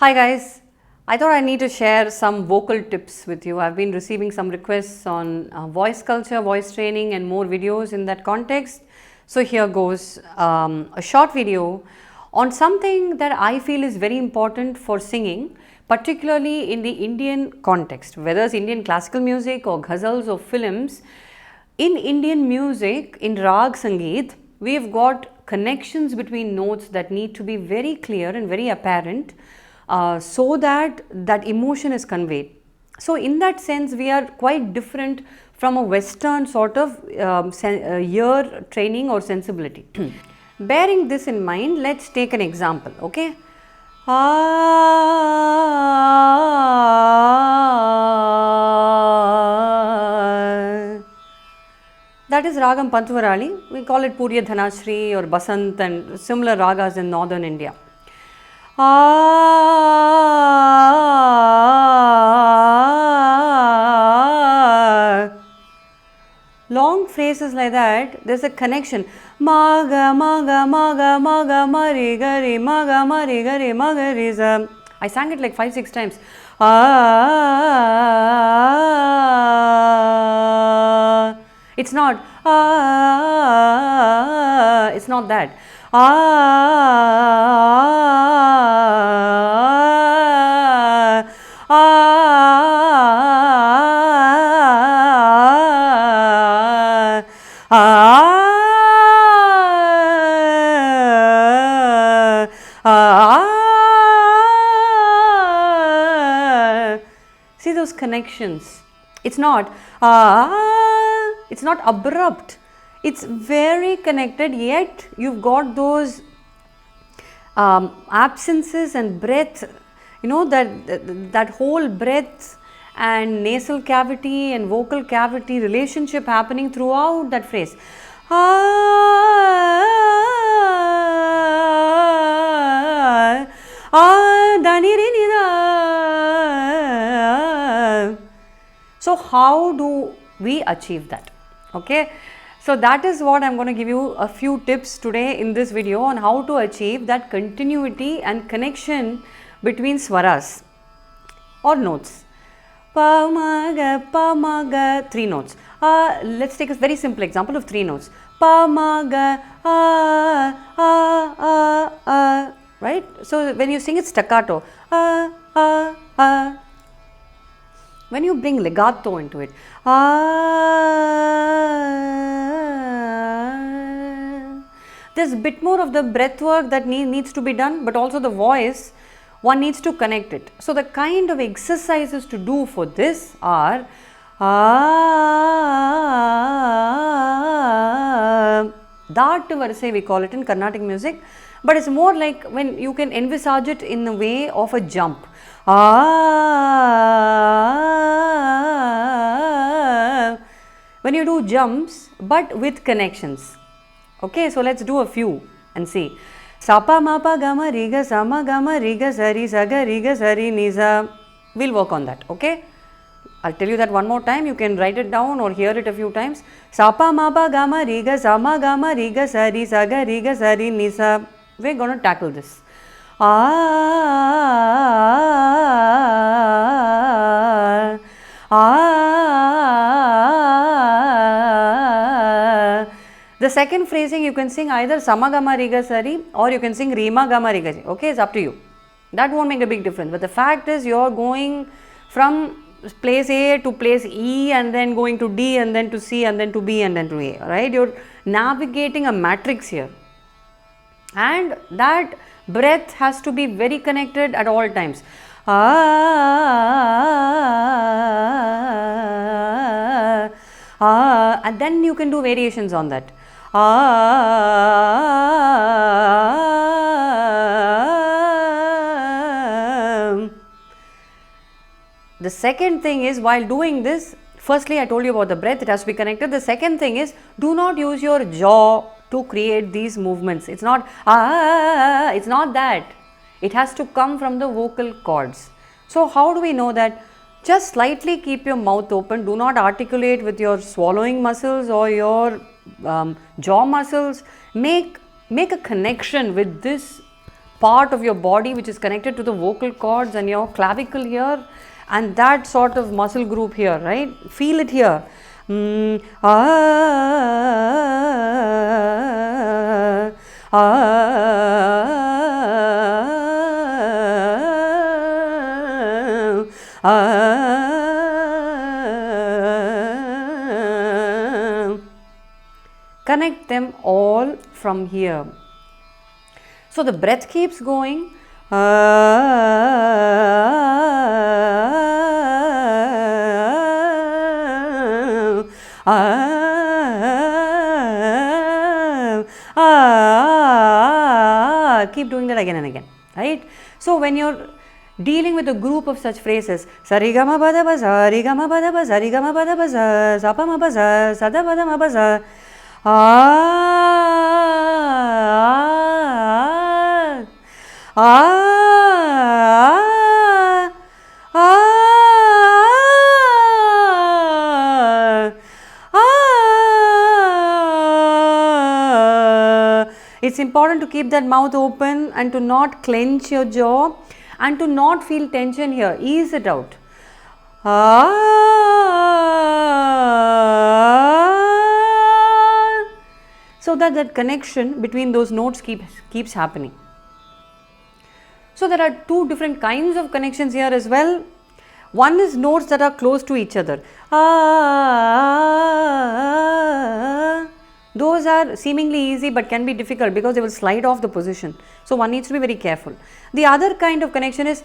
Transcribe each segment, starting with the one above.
Hi guys, I thought I need to share some vocal tips with you. I've been receiving some requests on voice culture, voice training and more videos in that context. So here goes a short video on something that I feel is very important for singing, particularly in the Indian context, whether it's Indian classical music or ghazals or films. In Indian music, in Rag Sangeet, we've got connections between notes that need to be very clear and very apparent so that that emotion is conveyed. So in that sense, we are quite different from a Western sort of ear training or sensibility. Bearing this in mind, let's take an example, okay? That is Ragam Pantvarali. We call it Purya Dhanashri or Basant and similar ragas in northern India. Long phrases like that, there's a connection. Maga, maga, maga, maga, mari, gari, maga, mari, gari, maga, riza. I sang it like 5-6 times. It's not. It's not that. See those connections. It's not abrupt. It's very connected, yet you've got those absences and breath, you know, that whole breath and nasal cavity and vocal cavity relationship happening throughout that phrase. So how do we achieve that? Okay, so that is what I'm going to give you a few tips today in this video on how to achieve that continuity and connection between swaras or notes. Pa, ma, ga, pa, ma, ga, 3 notes. Let's take a very simple example of 3 notes. Pa, ma, ga, right? So when you sing it staccato, when you bring legato into it, there's a bit more of the breath work that needs to be done, but also the voice, one needs to connect it. So the kind of exercises to do for this are Dart Varise, we call it in Carnatic music, but it's more like when you can envisage it in the way of a jump. When you do jumps but with connections. Okay, so let's do a few and see. Sapa mapa gama riga sama gama riga sari saga riga sari nisa. We'll work on that, okay? I'll tell you that one more time. You can write it down or hear it a few times. Sapa mapa gama riga sama gama riga sari saga riga sari nisa. We're going to tackle this. The second phrasing you can sing either Samagama Riga Sari or you can sing Rima Gama Riga Sari. Okay, it's up to you. That won't make a big difference. But the fact is you're going from place A to place E and then going to D and then to C and then to B and then to A. Right? You're navigating a matrix here. And that breath has to be very connected at all times. And then you can do variations on that. The second thing is, while doing this, firstly I told you about the breath, it has to be connected. The second thing is, do not use your jaw to create these movements. It's not it's not that. It has to come from the vocal cords. So how do we know that? Just slightly keep your mouth open. Do not articulate with your swallowing muscles or your jaw muscles. Make a connection with this part of your body which is connected to the vocal cords and your clavicle here, and that sort of muscle group here, right? Feel it here. Connect them all from here. So the breath keeps going. Keep doing that again and again, right? So when you're dealing with a group of such phrases, sarigama bada ba sarigama bada ba sarigama bada ba sapama ba sada bada ma ba it's important to keep that mouth open and to not clench your jaw and to not feel tension here. Ease it out. So that that connection between those notes keeps happening. So there are two different kinds of connections here as well. One is notes that are close to each other. Those are seemingly easy but can be difficult because they will slide off the position. So one needs to be very careful. The other kind of connection is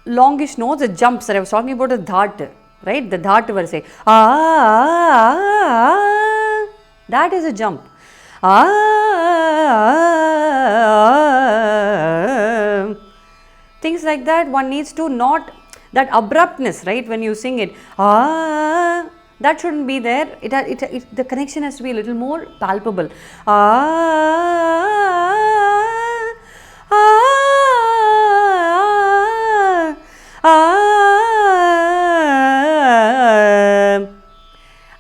longish notes, the jumps that I was talking about, the dhat, right? The dhat will say, that is a jump. Things like that, one needs to not, that abruptness, right, when you sing it, that shouldn't be there. The connection has to be a little more palpable.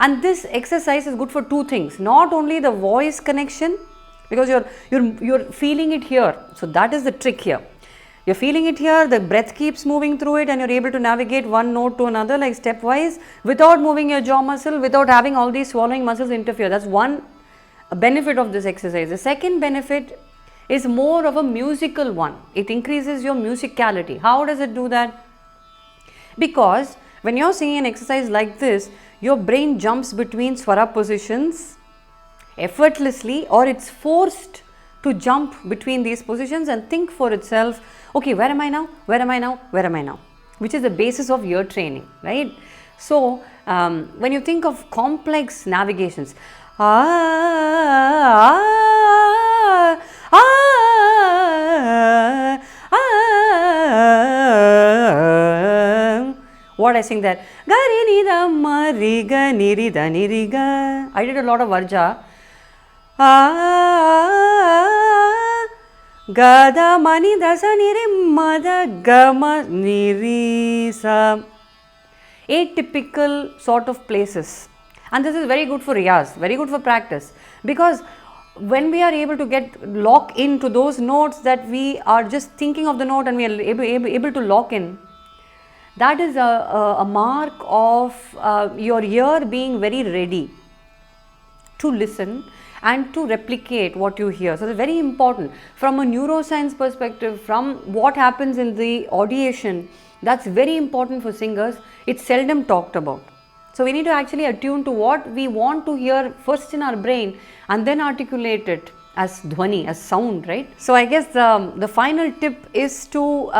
And this exercise is good for two things. Not only the voice connection, because you're feeling it here. So that is the trick here. You're feeling it here, the breath keeps moving through it and you're able to navigate one note to another like stepwise without moving your jaw muscle, without having all these swallowing muscles interfere. That's one benefit of this exercise. The second benefit is more of a musical one. It increases your musicality. How does it do that? Because when you're singing an exercise like this, your brain jumps between swara positions effortlessly, or it's forced to jump between these positions and think for itself, okay, where am I now, where am I now, where am I now, which is the basis of ear training, right? So when you think of complex navigations, what I sing there, I did a lot of varja. Gada mani dasa niri mada gama niri sa. 8 typical sort of places, and this is very good for riyaz, very good for practice, because when we are able to lock into those notes that we are just thinking of the note and we are able to lock in, that is a mark of your ear being very ready to listen and to replicate what you hear. So, it's very important from a neuroscience perspective, from what happens in the audiation, that's very important for singers. It's seldom talked about. So, we need to actually attune to what we want to hear first in our brain and then articulate it as dhwani, as sound, right? So, I guess the final tip is to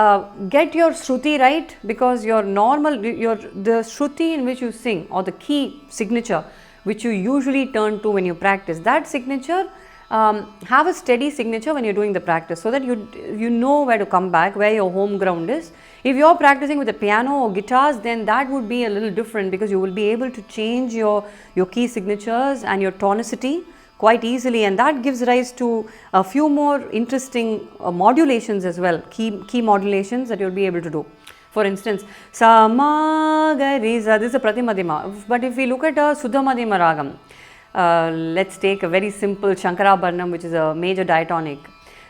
get your shruti right, because the shruti in which you sing, or the key signature which you usually turn to when you practice, that signature, have a steady signature when you're doing the practice, so that you know where to come back, where your home ground is. If you're practicing with a piano or guitars, then that would be a little different, because you will be able to change your key signatures and your tonicity quite easily, and that gives rise to a few more interesting modulations as well, key modulations that you'll be able to do. For instance, sa ma ga re za, this is a pratimadhima, but if we look at a suddhamadhima ragam, let's take a very simple Shankarabharanam, which is a major diatonic.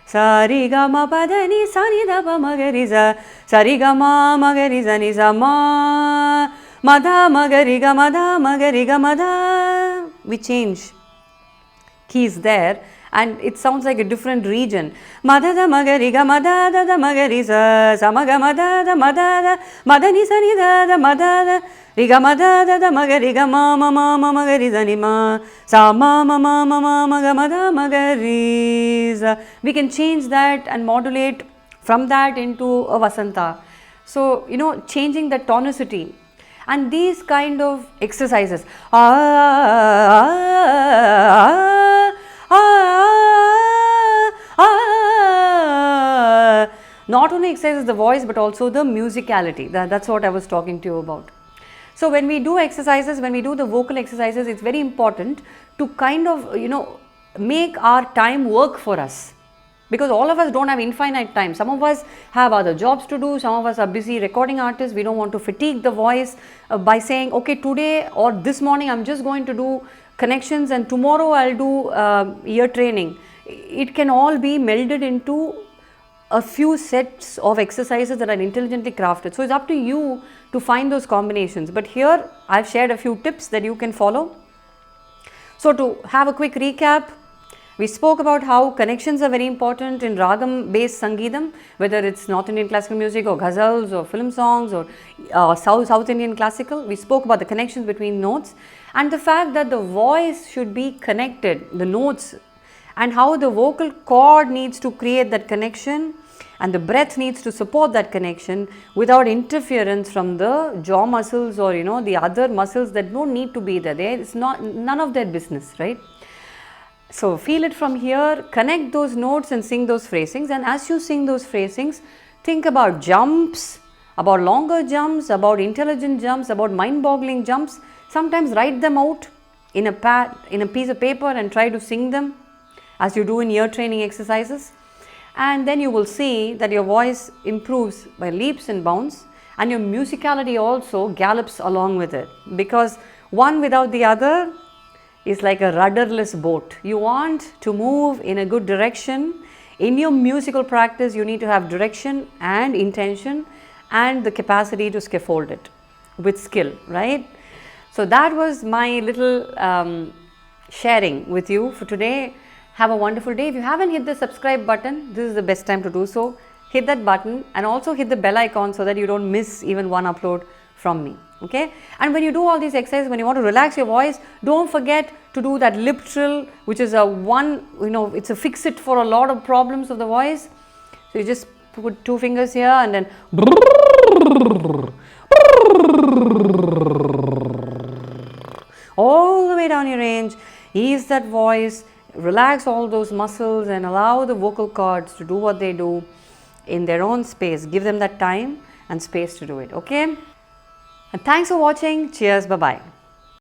sa ri ga ma pa da ni sa ni da pa ma ga ri za, sa ri ga ma ga ri za ni za ma da ma ga ri ga ma da ma ga ri ga ma da. We change keys there and it sounds like a different region. Ma da da ma ga ri ga ma da da da ma ga ri za, sa ma ga ma da da ma da da, ma da ni sa ni da da ma da da, ri ga ma da da da ma ga ri ga ma ma ga ri za ni ma, sa ma ga ma da ma ga ri za. We can change that and modulate from that into a Vasanta. So, you know, changing the tonicity. And these kind of exercises, not only exercises the voice but also the musicality. That's what I was talking to you about. So when we do exercises, when we do the vocal exercises, it's very important to kind of, you know, make our time work for us. Because all of us don't have infinite time. Some of us have other jobs to do. Some of us are busy recording artists. We don't want to fatigue the voice by saying, okay, today or this morning I'm just going to do connections and tomorrow I'll do ear training. It can all be melded into a few sets of exercises that are intelligently crafted. So it's up to you to find those combinations. But here I've shared a few tips that you can follow. So to have a quick recap, we spoke about how connections are very important in ragam based sangeetam, whether it's North Indian classical music or ghazals or film songs or South Indian classical. We spoke about the connections between notes and the fact that the voice should be connected, the notes, and how the vocal cord needs to create that connection and the breath needs to support that connection without interference from the jaw muscles or, you know, the other muscles that don't need to be there. It's not, none of their business, right? So feel it from here, connect those notes and sing those phrasings, and as you sing those phrasings, think about jumps, about longer jumps, about intelligent jumps, about mind-boggling jumps. Sometimes write them out in a pad, in a piece of paper and try to sing them as you do in ear training exercises, and then you will see that your voice improves by leaps and bounds and your musicality also gallops along with it, because one without the other is like a rudderless boat. You want to move in a good direction. In your musical practice, you need to have direction and intention and the capacity to scaffold it with skill, right? So that was my little sharing with you for today. Have a wonderful day. If you haven't hit the subscribe button, this is the best time to do so. Hit that button and also hit the bell icon so that you don't miss even one upload from me. Okay, and when you do all these exercises, when you want to relax your voice, don't forget to do that lip trill, which is a one, you know, it's a fix it for a lot of problems of the voice. So you just put two fingers here and then all the way down your range, ease that voice, relax all those muscles and allow the vocal cords to do what they do in their own space. Give them that time and space to do it. Okay. And thanks for watching. Cheers. Bye-bye.